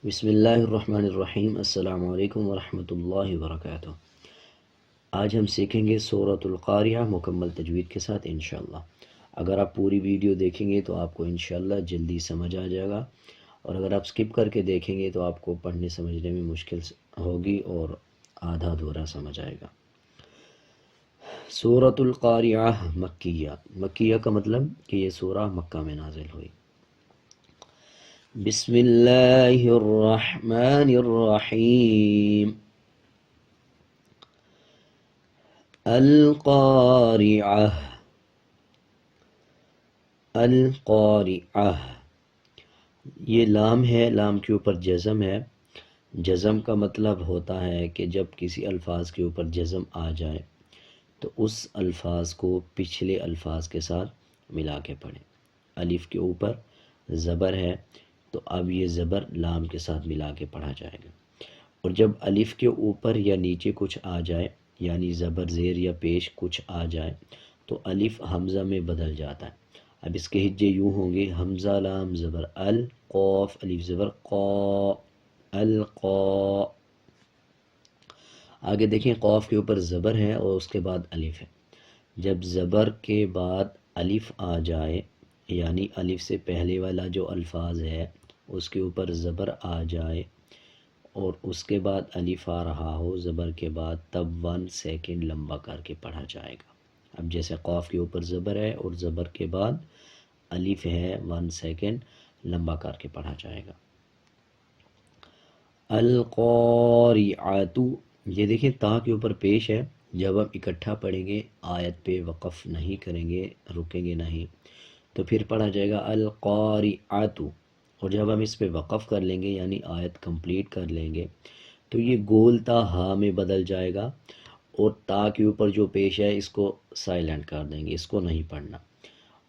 بسم اللہ الرحمن الرحیم۔ السلام علیکم ورحمۃ اللہ وبرکاتہ۔ آج ہم سیکھیں گے سورۃ القاریہ مکمل تجوید کے ساتھ انشاءاللہ۔ اگر آپ پوری ویڈیو دیکھیں گے تو آپ کو انشاءاللہ جلدی سمجھ آ جائے گا، اور اگر آپ سکپ کر کے دیکھیں گے تو آپ کو پڑھنے سمجھنے میں مشکل ہوگی اور آدھا ادھورا سمجھ آئے گا۔ سورۃ القاریہ مکیہ۔ مکیہ کا مطلب کہ یہ سورہ مکہ میں نازل ہوئی۔ بسم اللہ الرحمن الرحیم۔ القارعہ۔ القارعہ، یہ لام ہے، لام کے اوپر جزم ہے۔ جزم کا مطلب ہوتا ہے کہ جب کسی الفاظ کے اوپر جزم آ جائے تو اس الفاظ کو پچھلے الفاظ کے ساتھ ملا کے پڑھیں۔ الف کے اوپر زبر ہے تو اب یہ زبر لام کے ساتھ ملا کے پڑھا جائے گا، اور جب الف کے اوپر یا نیچے کچھ آ جائے یعنی زبر زیر یا پیش کچھ آ جائے تو الف حمزہ میں بدل جاتا ہے۔ اب اس کے ہجے یوں ہوں گے: حمزہ لام زبر ال، قوف الف زبر قا، القا۔ آگے دیکھیں، قوف کے اوپر زبر ہے اور اس کے بعد الف ہے۔ جب زبر کے بعد الف آ جائے یعنی الف سے پہلے والا جو الفاظ ہے اس کے اوپر زبر آ جائے اور اس کے بعد الف آ رہا ہو زبر کے بعد، تب 1 سیکنڈ لمبا کر کے پڑھا جائے گا۔ اب جیسے قاف کے اوپر زبر ہے اور زبر کے بعد الف ہے، 1 سیکنڈ لمبا کر کے پڑھا جائے گا۔ القارعۃ، یہ دیکھیں تا کے اوپر پیش ہے۔ جب ہم اکٹھا پڑھیں گے آیت پہ وقف نہیں کریں گے، رکیں گے نہیں، تو پھر پڑھا جائے گا القارعۃ، اور جب ہم اس پہ وقف کر لیں گے یعنی آیت کمپلیٹ کر لیں گے تو یہ گول تا ہا میں بدل جائے گا، اور تا کے اوپر جو پیش ہے اس کو سائلنٹ کر دیں گے، اس کو نہیں پڑھنا،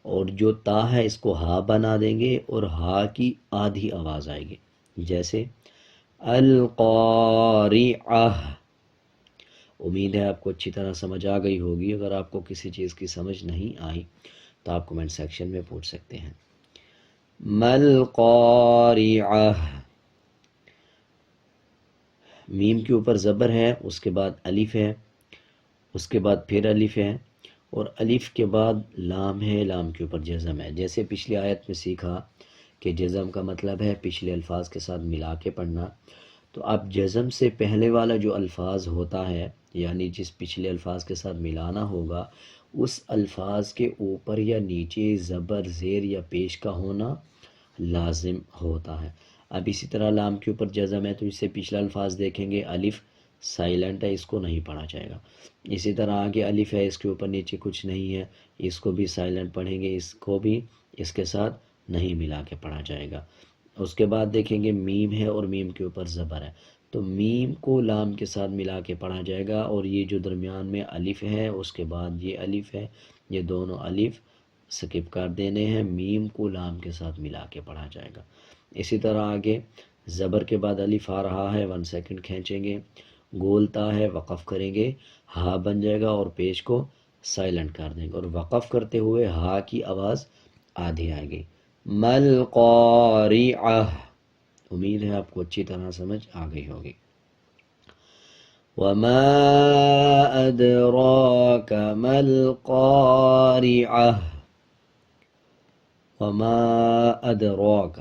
اور جو تا ہے اس کو ہا بنا دیں گے اور ہا کی آدھی آواز آئے گی، جیسے القارعہ۔ امید ہے آپ کو اچھی طرح سمجھ آ گئی ہوگی۔ اگر آپ کو کسی چیز کی سمجھ نہیں آئی تو آپ کمنٹ سیکشن میں پوچھ سکتے ہیں۔ مل قارعہ، میم کے اوپر زبر ہے، اس کے بعد الف ہے، اس کے بعد پھر الف ہے، اور الف کے بعد لام ہے، لام کے اوپر جزم ہے۔ جیسے پچھلی آیت میں سیکھا کہ جزم کا مطلب ہے پچھلے الفاظ کے ساتھ ملا کے پڑھنا، تو اب جزم سے پہلے والا جو الفاظ ہوتا ہے یعنی جس پچھلے الفاظ کے ساتھ ملانا ہوگا اس الفاظ کے اوپر یا نیچے زبر زیر یا پیش کا ہونا لازم ہوتا ہے۔ اب اسی طرح لام کے اوپر جزم ہے تو اس سے پچھلا الفاظ دیکھیں گے الف سائلنٹ ہے، اس کو نہیں پڑھا جائے گا۔ اسی طرح آگے الف ہے، اس کے اوپر نیچے کچھ نہیں ہے، اس کو بھی سائلنٹ پڑھیں گے، اس کو بھی اس کے ساتھ نہیں ملا کے پڑھا جائے گا۔ اس کے بعد دیکھیں گے میم ہے اور میم کے اوپر زبر ہے تو میم کو لام کے ساتھ ملا کے پڑھا جائے گا، اور یہ جو درمیان میں الف ہے اس کے بعد یہ الف ہے، یہ دونوں الف سکپ کر دینے ہیں، میم کو لام کے ساتھ ملا کے پڑھا جائے گا۔ اسی طرح آگے زبر کے بعد الف آ رہا ہے، 1 سیکنڈ کھینچیں گے، گولتا ہے، وقف کریں گے، ہا بن جائے گا اور پیش کو سائلنٹ کر دیں گے، اور وقف کرتے ہوئے ہا کی آواز آدھی آئے گی۔ مل قارعہ، امید ہے آپ کو اچھی طرح سمجھ آ گئی ہوگی۔ وما ادراک ما القارعہ۔ وما ادراک،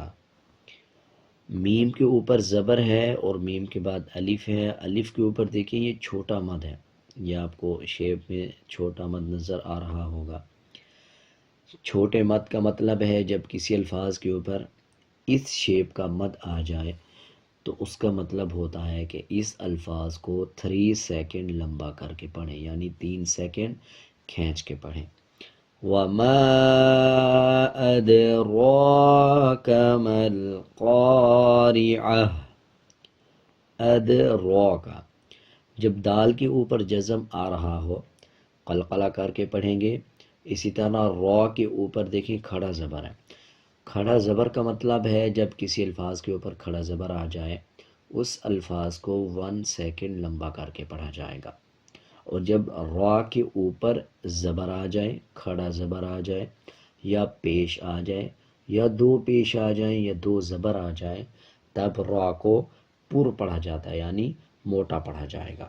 میم کے اوپر زبر ہے اور میم کے بعد الف ہے۔ الف کے اوپر دیکھیں یہ چھوٹا مد ہے، یہ آپ کو شیپ میں چھوٹا مد نظر آ رہا ہوگا۔ چھوٹے مد کا مطلب ہے جب کسی الفاظ کے اوپر اس شیپ کا مد آ جائے تو اس کا مطلب ہوتا ہے کہ اس الفاظ کو 3 سیکنڈ لمبا کر کے پڑھیں، یعنی 3 سیکنڈ کھینچ کے پڑھیں۔ وما ادراک ما القارعہ۔ ادراک، جب دال کے اوپر جزم آ رہا ہو قلقلہ کر کے پڑھیں گے۔ اسی طرح را کے اوپر دیکھیں کھڑا زبر ہے۔ کھڑا زبر کا مطلب ہے جب کسی الفاظ کے اوپر کھڑا زبر آ جائے اس الفاظ کو 1 سیکنڈ لمبا کر کے پڑھا جائے گا، اور جب را کے اوپر زبر آ جائے، کھڑا زبر آ جائے یا پیش آ جائے یا 2 پیش آ جائیں یا 2 زبر آ جائے تب را کو پر پڑھا جاتا ہے یعنی موٹا پڑھا جائے گا.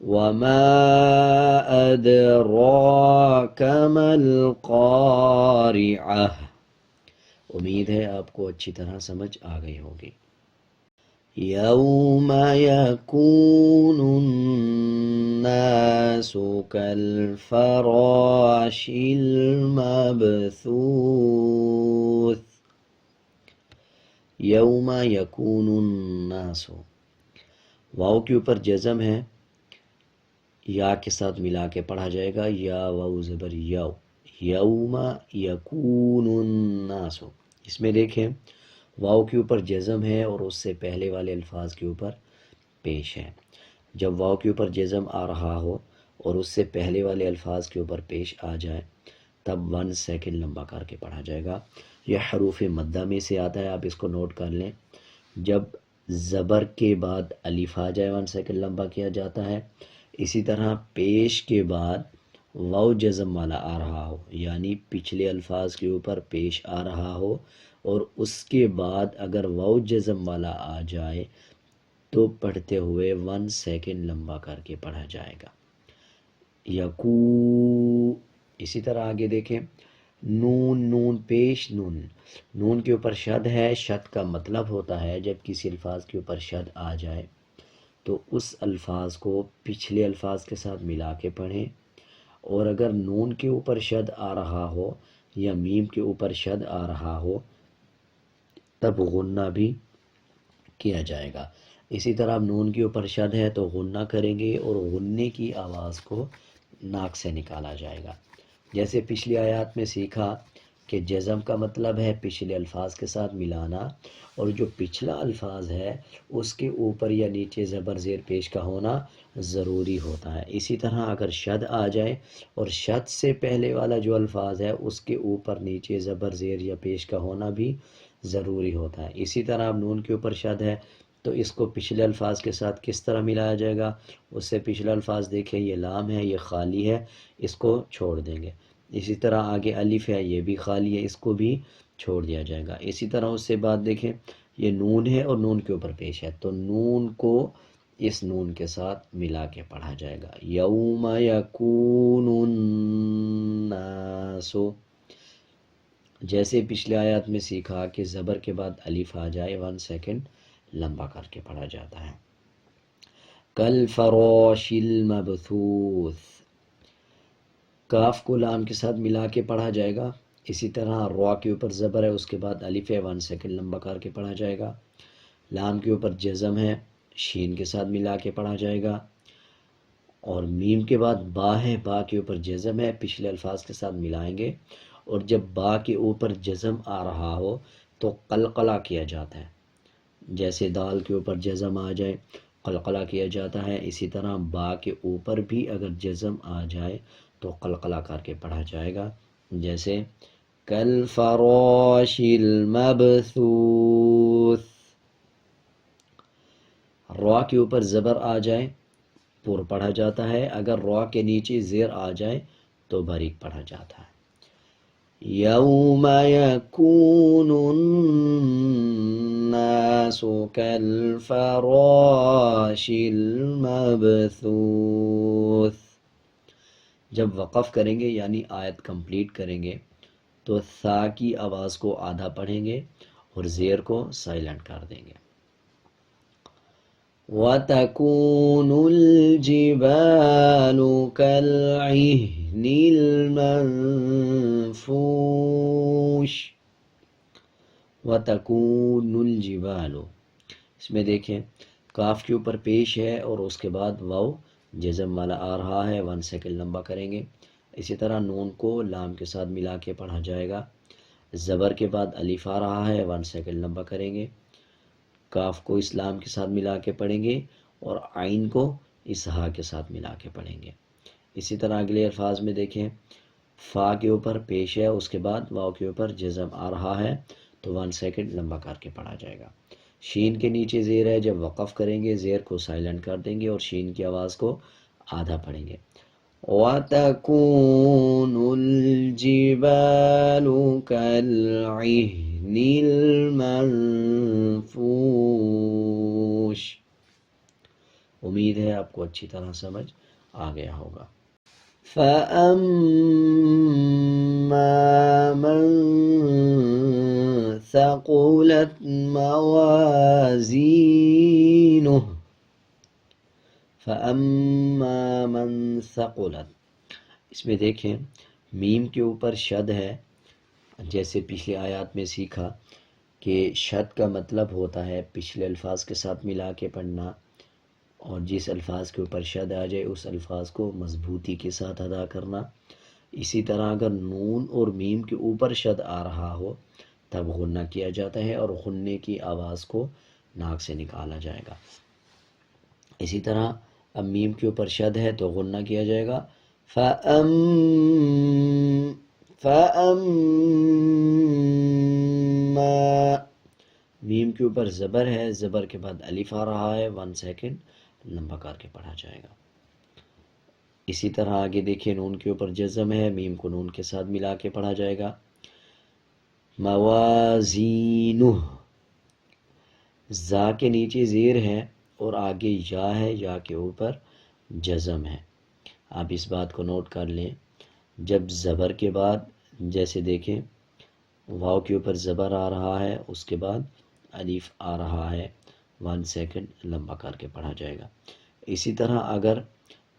وما أدراك ما القارعة. امید ہے آپ کو اچھی طرح سمجھ آ گئی ہوگی. یوم یکون الناس کالفراش المبثوث. یوم یکون الناس، واو کے اوپر جزم ہے، یا کے ساتھ ملا کے پڑھا جائے گا، یا واو زبر یو. یوم یکون الناس، اس میں دیکھیں واو کے اوپر جزم ہے اور اس سے پہلے والے الفاظ کے اوپر پیش ہے. جب واو کے اوپر جزم آ رہا ہو اور اس سے پہلے والے الفاظ کے اوپر پیش آ جائے تب 1 سیکنڈ لمبا کر کے پڑھا جائے گا. یہ حروف مدہ میں سے آتا ہے، آپ اس کو نوٹ کر لیں. جب زبر کے بعد الف آ جائے 1 سیکنڈ لمبا کیا جاتا ہے. اسی طرح پیش کے بعد واو جزم والا آ رہا ہو یعنی پچھلے الفاظ کے اوپر پیش آ رہا ہو اور اس کے بعد اگر واو جزم والا آ جائے تو پڑھتے ہوئے 1 سیکنڈ لمبا کر کے پڑھا جائے گا. یکو. اسی طرح آگے دیکھیں نون، نون پیش نون، نون کے اوپر شد ہے. شد کا مطلب ہوتا ہے جب کسی الفاظ کے اوپر شد آ جائے تو اس الفاظ کو پچھلے الفاظ کے ساتھ ملا کے پڑھیں، اور اگر نون کے اوپر شد آ رہا ہو یا میم کے اوپر شد آ رہا ہو تب غنہ بھی کیا جائے گا. اسی طرح نون کے اوپر شد ہے تو غنہ کریں گے اور غنے کی آواز کو ناک سے نکالا جائے گا. جیسے پچھلی آیات میں سیکھا کہ جزم کا مطلب ہے پچھلے الفاظ کے ساتھ ملانا، اور جو پچھلا الفاظ ہے اس کے اوپر یا نیچے زبر زیر پیش کا ہونا ضروری ہوتا ہے. اسی طرح اگر شد آ جائے اور شد سے پہلے والا جو الفاظ ہے اس کے اوپر نیچے زبر زیر یا پیش کا ہونا بھی ضروری ہوتا ہے. اسی طرح اب نون کے اوپر شد ہے تو اس کو پچھلے الفاظ کے ساتھ کس طرح ملایا جائے گا؟ اس سے پچھلا الفاظ دیکھیں یہ لام ہے، یہ خالی ہے، اس کو چھوڑ دیں گے. اسی طرح آگے الف ہے، یہ بھی خالی ہے، اس کو بھی چھوڑ دیا جائے گا. اسی طرح اس سے بعد دیکھیں یہ نون ہے اور نون کے اوپر پیش ہے تو نون کو اس نون کے ساتھ ملا کے پڑھا جائے گا. یوم یکون الناس. جیسے پچھلے آیات میں سیکھا کہ زبر کے بعد الف آ جائے 1 سیکنڈ لمبا کر کے پڑھا جاتا ہے. کالفراش المبثوث، کاف کو لام کے ساتھ ملا کے پڑھا جائے گا. اسی طرح را کے اوپر زبر ہے، اس کے بعد الف ہے، 1 سیکنڈ لمبا کر کے پڑھا جائے گا. لام کے اوپر جزم ہے، شین کے ساتھ ملا کے پڑھا جائے گا. اور میم کے بعد با ہے، با کے اوپر جزم ہے، پچھلے الفاظ کے ساتھ ملائیں گے. اور جب با کے اوپر جزم آ رہا ہو تو قلقلہ کیا جاتا ہے. جیسے دال کے اوپر جزم آ جائے قلقلہ کیا جاتا ہے، اسی طرح با کے اوپر بھی اگر جزم آ جائے تو قلقلہ کر کے پڑھا جائے گا. جیسے کالفراش المبثوث. را کے اوپر زبر آ جائے پر پڑھا جاتا ہے، اگر را کے نیچے زیر آ جائے تو باریک پڑھا جاتا ہے. یوم یکون الناس کالفراش المبثوث. جب وقف کریں گے یعنی آیت کمپلیٹ کریں گے تو ثا کی آواز کو آدھا پڑھیں گے اور زیر کو سائلنٹ کر دیں گے. وَتَكُونُ الْجِبَالُ كَالْعِهْنِ الْمَنفُوشِ. وَتَكُونُ الْجِبَالُ، اس میں دیکھیں کاف کے اوپر پیش ہے اور اس کے بعد واو جزم والا آ رہا ہے، 1 سیکنڈ لمبا کریں گے. اسی طرح نون کو لام کے ساتھ ملا کے پڑھا جائے گا. زبر کے بعد الف آ رہا ہے، 1 سیکنڈ لمبا کریں گے. کاف کو اسلام کے ساتھ ملا کے پڑھیں گے اور عین کو اسہا کے ساتھ ملا کے پڑھیں گے. اسی طرح اگلے الفاظ میں دیکھیں فا کے اوپر پیش ہے، اس کے بعد واو کے اوپر جزم آ رہا ہے تو 1 سیکنڈ لمبا کر کے پڑھا جائے گا. شین کے نیچے زیر ہے، جب وقف کریں گے زیر کو سائلنٹ کر دیں گے اور شین کی آواز کو آدھا پڑھیں گے. وَتَكُونُ الْجِبَالُ كَالْعِهْنِ الْمَنفُوشِ۔ امید ہے آپ کو اچھی طرح سمجھ آ گیا ہوگا۔ فَأَمَّا مَن ثَقُلَتْ مَوَازِينُهُ، فَأَمَّا مَن ثَقُلَتْ، اس میں دیکھیں میم کے اوپر شد ہے، جیسے پچھلی آیات میں سیکھا کہ شد کا مطلب ہوتا ہے پچھلے الفاظ کے ساتھ ملا کے پڑھنا، اور جس الفاظ کے اوپر شد آ جائے اس الفاظ کو مضبوطی کے ساتھ ادا کرنا۔ اسی طرح اگر نون اور میم کے اوپر شد آ رہا ہو تب غنہ کیا جاتا ہے اور غننے کی آواز کو ناک سے نکالا جائے گا۔ اسی طرح اب میم کے اوپر شد ہے تو غنہ کیا جائے گا، فَأَمَّا، میم کے اوپر زبر ہے، زبر کے بعد الف آ رہا ہے، 1 سیکنڈ لمبا کر کے پڑھا جائے گا۔ اسی طرح آگے دیکھیں نون کے اوپر جزم ہے، میم کو نون کے ساتھ ملا کے پڑھا جائے گا، موازینہ، زا کے نیچے زیر ہے اور آگے یا ہے، یا کے اوپر جزم ہے۔ آپ اس بات کو نوٹ کر لیں، جب زبر کے بعد جیسے دیکھیں واو کے اوپر زبر آ رہا ہے، اس کے بعد الف آ رہا ہے، 1 سیکنڈ لمبا کر کے پڑھا جائے گا۔ اسی طرح اگر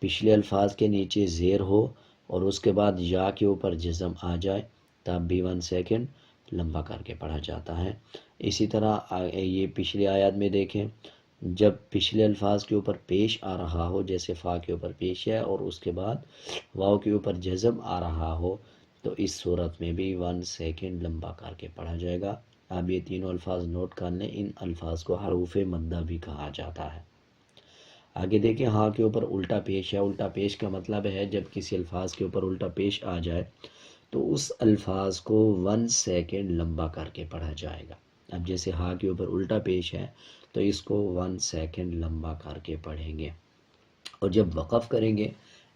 پچھلے الفاظ کے نیچے زیر ہو اور اس کے بعد یا کے اوپر جزم آ جائے تب بھی 1 سیکنڈ لمبا کر کے پڑھا جاتا ہے۔ اسی طرح یہ پچھلی آیات میں دیکھیں جب پچھلے الفاظ کے اوپر پیش آ رہا ہو، جیسے فا کے اوپر پیش ہے اور اس کے بعد واو کے اوپر جزم آ رہا ہو، تو اس صورت میں بھی 1 سیکنڈ لمبا کر کے پڑھا جائے گا۔ اب یہ تینوں الفاظ نوٹ کر لیں، ان الفاظ کو حروف مدہ بھی کہا جاتا ہے۔ آگے دیکھیں ہاں کے اوپر الٹا پیش ہے، الٹا پیش کا مطلب ہے جب کسی الفاظ کے اوپر الٹا پیش آ جائے تو اس الفاظ کو 1 سیکنڈ لمبا کر کے پڑھا جائے گا۔ اب جیسے ہاں کے اوپر الٹا پیش ہے تو اس کو 1 سیکنڈ لمبا کر کے پڑھیں گے، اور جب وقف کریں گے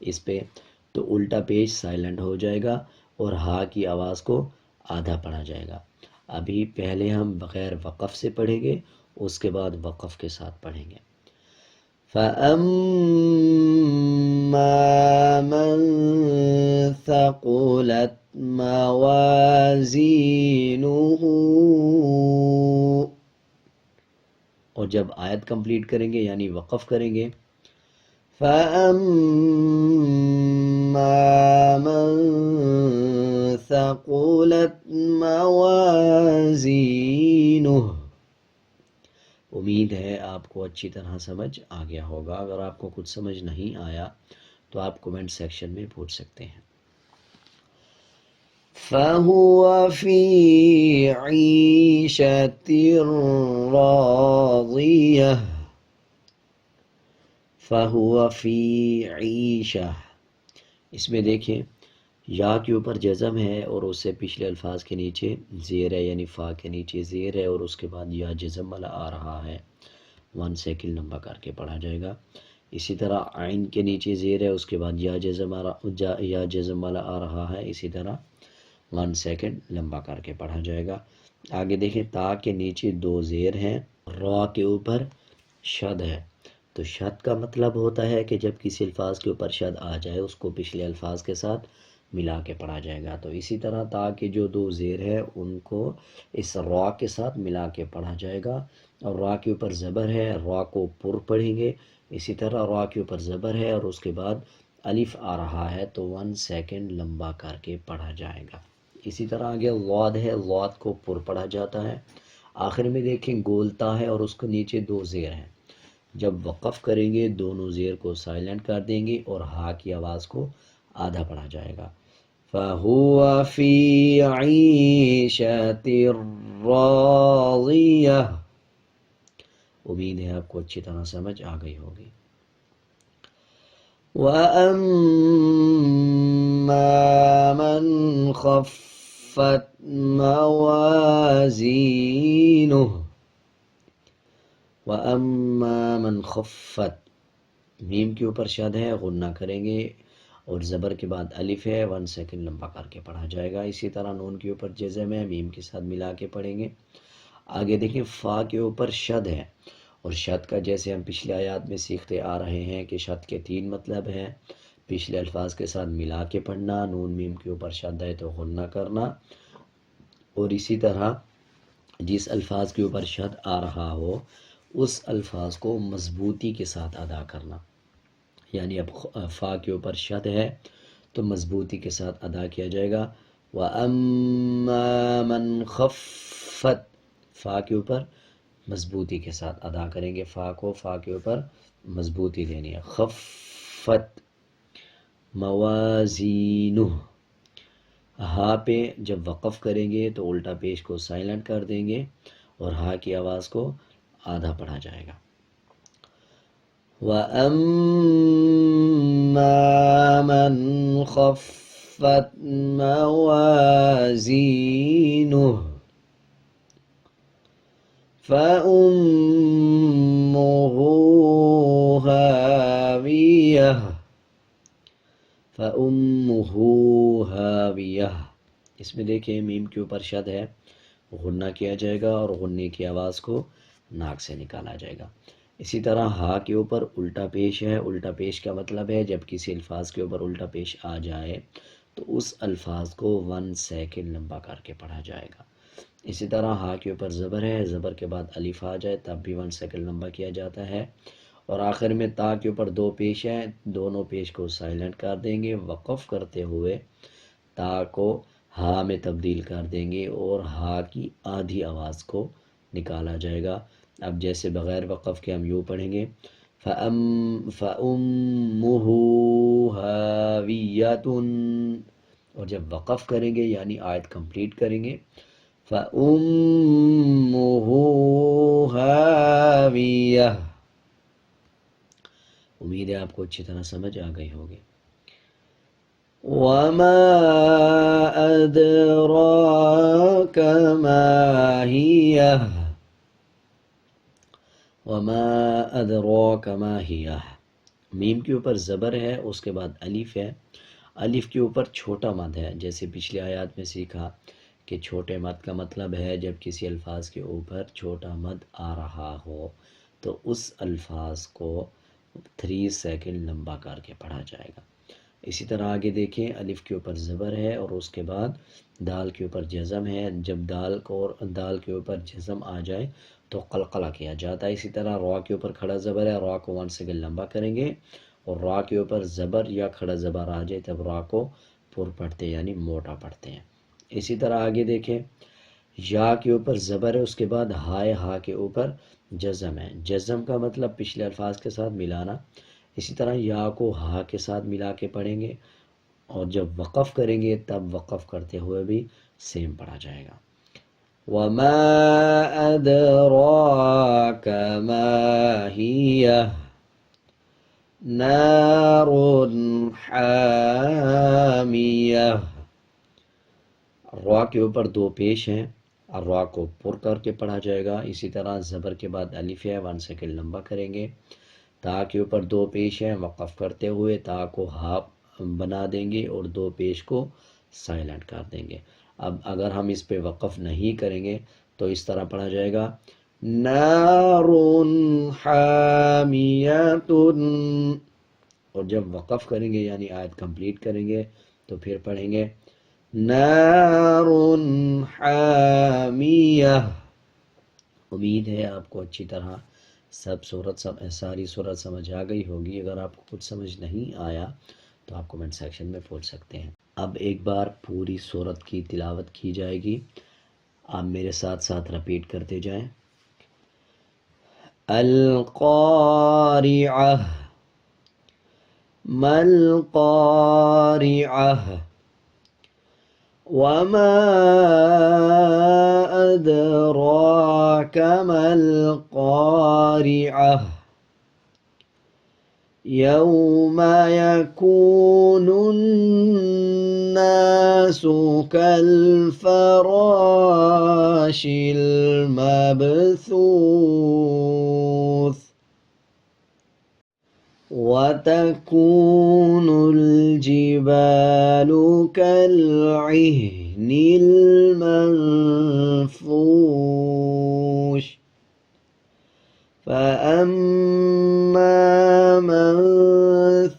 اس پہ تو الٹا پیش سائلنٹ ہو جائے گا اور ہا کی آواز کو آدھا پڑھا جائے گا۔ ابھی پہلے ہم بغیر وقف سے پڑھیں گے، اس کے بعد وقف کے ساتھ پڑھیں گے۔ فَأَمَّا مَن ثَقُلَتْ مَوَازِينُهُ، اور جب آیت کمپلیٹ کریں گے یعنی وقف کریں گے، فَأَمَّا مَن ثَقُلَتْ مَوَازِينُهُ، امید ہے آپ کو اچھی طرح سمجھ آ گیا ہوگا۔ اگر آپ کو کچھ سمجھ نہیں آیا تو آپ کومنٹ سیکشن میں پوچھ سکتے ہیں۔ فَهُوَ فِي عِيشَةٍ رَاضِيَةٍ، فَهُوَ فِي عِيشَةٍ، اس میں دیکھیں یا کے اوپر جزم ہے اور اس سے پچھلے الفاظ کے نیچے زیر ہے، یعنی فا کے نیچے زیر ہے اور اس کے بعد یا جزم والا آ رہا ہے، 1 سیکنڈ لمبا کر کے پڑھا جائے گا۔ اسی طرح عین کے نیچے زیر ہے، اس کے بعد یا جزم والا آ رہا ہے، اسی طرح 1 سیکنڈ لمبا کر کے پڑھا جائے گا۔ آگے دیکھیں تا کے نیچے 2 زیر ہیں، را کے اوپر شد ہے، تو شد کا مطلب ہوتا ہے کہ جب کسی الفاظ کے اوپر شد آ جائے اس کو پچھلے الفاظ کے ساتھ ملا کے پڑھا جائے گا۔ تو اسی طرح تا کے جو 2 زیر ہے ان کو اس را کے ساتھ ملا کے پڑھا جائے گا، اور را کے اوپر زبر ہے، را کو پر پڑھیں گے۔ اسی طرح را کے اوپر زبر ہے اور اس کے بعد الف آ رہا ہے تو 1 سیکنڈ لمبا کر کے پڑھا جائے گا۔ اسی طرح آگے ضاد ہے، ضاد کو پر پڑھا جاتا ہے۔ آخر میں دیکھیں گولتا ہے اور اس کے نیچے 2 زیر ہیں، جب وقف کریں گے دونوں زیر کو سائلنٹ کر دیں گے اور ہا کی آواز کو آدھا پڑھا جائے گا۔ فَهُوَ فِي عِيشَةٍ رَاضِيَةٍ، امید ہے آپ کو اچھی طرح سمجھ آ گئی ہوگی۔ وَأَمَّا مَنْ خَفَّتْ مَوَازِينُهُ، وَأَمَّا مَنْ خَفَّتْ، میم کے اوپر شد ہے، غنہ کریں گے، اور زبر کے بعد الف ہے 1 سیکنڈ لمبا کر کے پڑھا جائے گا. اسی طرح نون کے اوپر جزم ہے، میم کے ساتھ ملا کے پڑھیں گے. آگے دیکھیں فا کے اوپر شد ہے، اور شد کا جیسے ہم پچھلے آیات میں سیکھتے آ رہے ہیں کہ شد کے 3 مطلب ہیں. پچھلے الفاظ کے ساتھ ملا کے پڑھنا، نون میم کے اوپر شد ہے تو غنہ کرنا، اور اسی طرح جس الفاظ کے اوپر شد آ رہا ہو اس الفاظ کو مضبوطی کے ساتھ ادا کرنا. یعنی اب فا کے اوپر شد ہے تو مضبوطی کے ساتھ ادا کیا جائے گا. وَأَمَّا مَنْ خَفَّتْ، فا کے اوپر مضبوطی کے ساتھ ادا کریں گے. فا کے اوپر مضبوطی دینی ہے. خفت موازینہ، ہا پہ جب وقف کریں گے تو الٹا پیش کو سائلنٹ کر دیں گے اور ہا کی آواز کو آدھا پڑھا جائے گا. وَأَمَّا مَنْ خَفَّتْ مَوَازِينُهُ فَأُمُّهُ هَاوِيَةٌ. اس میں دیکھیں میم کے اوپر شد ہے، غنہ کیا جائے گا اور غنے کی آواز کو ناک سے نکالا جائے گا. اسی طرح ہا کے اوپر الٹا پیش ہے. الٹا پیش کا مطلب ہے جب کسی الفاظ کے اوپر الٹا پیش آ جائے تو اس الفاظ کو 1 سیکنڈ لمبا کر کے پڑھا جائے گا. اسی طرح ہا کے اوپر زبر ہے، زبر کے بعد الف آ جائے تب بھی 1 سیکنڈ لمبا کیا جاتا ہے. اور آخر میں تا کے اوپر 2 پیش ہیں، دونوں پیش کو سائلنٹ کر دیں گے. وقف کرتے ہوئے تا کو ہا میں تبدیل کر دیں گے اور ہا کی آدھی آواز کو نکالا جائے گا. اب جیسے بغیر وقف کے ہم یوں پڑھیں گے فَأُمُّهُ هَاوِيَةٌ، اور جب وقف کریں گے یعنی آیت کمپلیٹ کریں گے فَأُمُّهُ هَاوِيَةٌ. امید ہے آپ کو اچھی طرح سمجھ آ گئی ہوگی. وَمَا أَدْرَاكَ مَا هِيَهْ، وَمَا أَدْرَاكَ مَا هِيَهْ، میم کے اوپر زبر ہے، اس کے بعد الف ہے. الف کے اوپر چھوٹا مد ہے، جیسے پچھلی آیات میں سیکھا کہ چھوٹے مد کا مطلب ہے جب کسی الفاظ کے اوپر چھوٹا مد آ رہا ہو تو اس الفاظ کو 3 سیکنڈ لمبا کر کے پڑھا جائے گا. اسی طرح آگے دیکھیں الف کے اوپر زبر ہے اور اس کے بعد دال کے اوپر جزم ہے. جب دال کے اوپر جزم آ جائے تو قلقلہ کیا جاتا ہے. اسی طرح را کے اوپر کھڑا زبر ہے، را کو 1 سیکنڈ لمبا کریں گے، اور را کے اوپر زبر یا کھڑا زبر آ جائے تب را کو پر پڑھتے ہیں یعنی موٹا پڑھتے ہیں. اسی طرح آگے دیکھیں یا کے اوپر زبر ہے، اس کے بعد ہائے، ہا کے اوپر جزم ہے. جزم کا مطلب پچھلے الفاظ کے ساتھ ملانا. اسی طرح یا کو ہا کے ساتھ ملا کے پڑھیں گے، اور جب وقف کریں گے تب وقف کرتے ہوئے بھی سیم پڑھا جائے گا. وَمَا أَدْرَاكَ مَا هِيَهْ نَارٌ حَامِيَةٌ. را کے اوپر 2 پیش ہیں، اور را کو پر کر کے پڑھا جائے گا. اسی طرح زبر کے بعد الف ہے، 1 سیکنڈ لمبا کریں گے. تا کے اوپر 2 پیش ہیں، وقف کرتے ہوئے تا کو ہا بنا دیں گے اور 2 پیش کو سائلنٹ کر دیں گے. اب اگر ہم اس پہ وقف نہیں کریں گے تو اس طرح پڑھا جائے گا نار حامیۃ، اور جب وقف کریں گے یعنی آیت کمپلیٹ کریں گے تو پھر پڑھیں گے نار حامیہ. امید ہے آپ کو اچھی طرح ساری صورت سمجھ آ گئی ہوگی. اگر آپ کو کچھ سمجھ نہیں آیا تو آپ کمنٹ سیکشن میں پوچھ سکتے ہیں. اب ایک بار پوری صورت کی تلاوت کی جائے گی، آپ میرے ساتھ ساتھ رپیٹ کرتے جائیں. القارعہ، ما القارعہ، وما أدراك ما القارعة، يوم يكون الناس كالفراش المبثوث. وتكون الجبال كالعهن المنفوش فأما من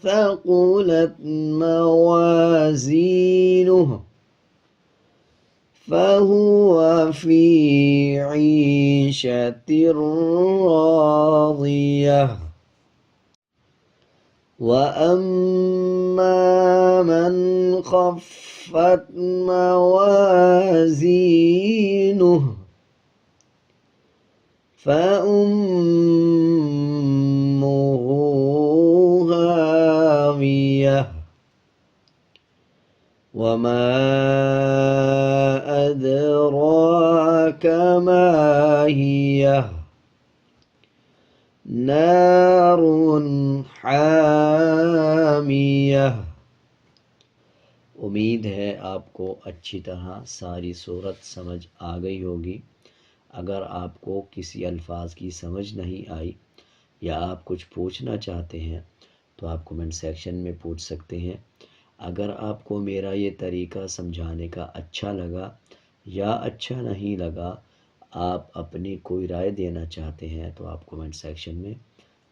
ثقلت موازينه فهو في عيشة راضية وأما من خفت موازينه فأمه هاوية وما أدراك ما هي نار حامیہ۔ امید ہے آپ کو اچھی طرح ساری صورت سمجھ آ گئی ہوگی۔ اگر آپ کو کسی الفاظ کی سمجھ نہیں آئی یا آپ کچھ پوچھنا چاہتے ہیں تو آپ کمنٹ سیکشن میں پوچھ سکتے ہیں۔ اگر آپ کو میرا یہ طریقہ سمجھانے کا اچھا لگا یا اچھا نہیں لگا، آپ اپنی کوئی رائے دینا چاہتے ہیں تو آپ کمنٹ سیکشن میں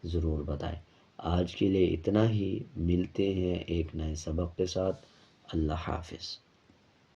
ضرور بتائیں۔ آج کے لیے اتنا ہی، ملتے ہیں ایک نئے سبق کے ساتھ۔ اللہ حافظ۔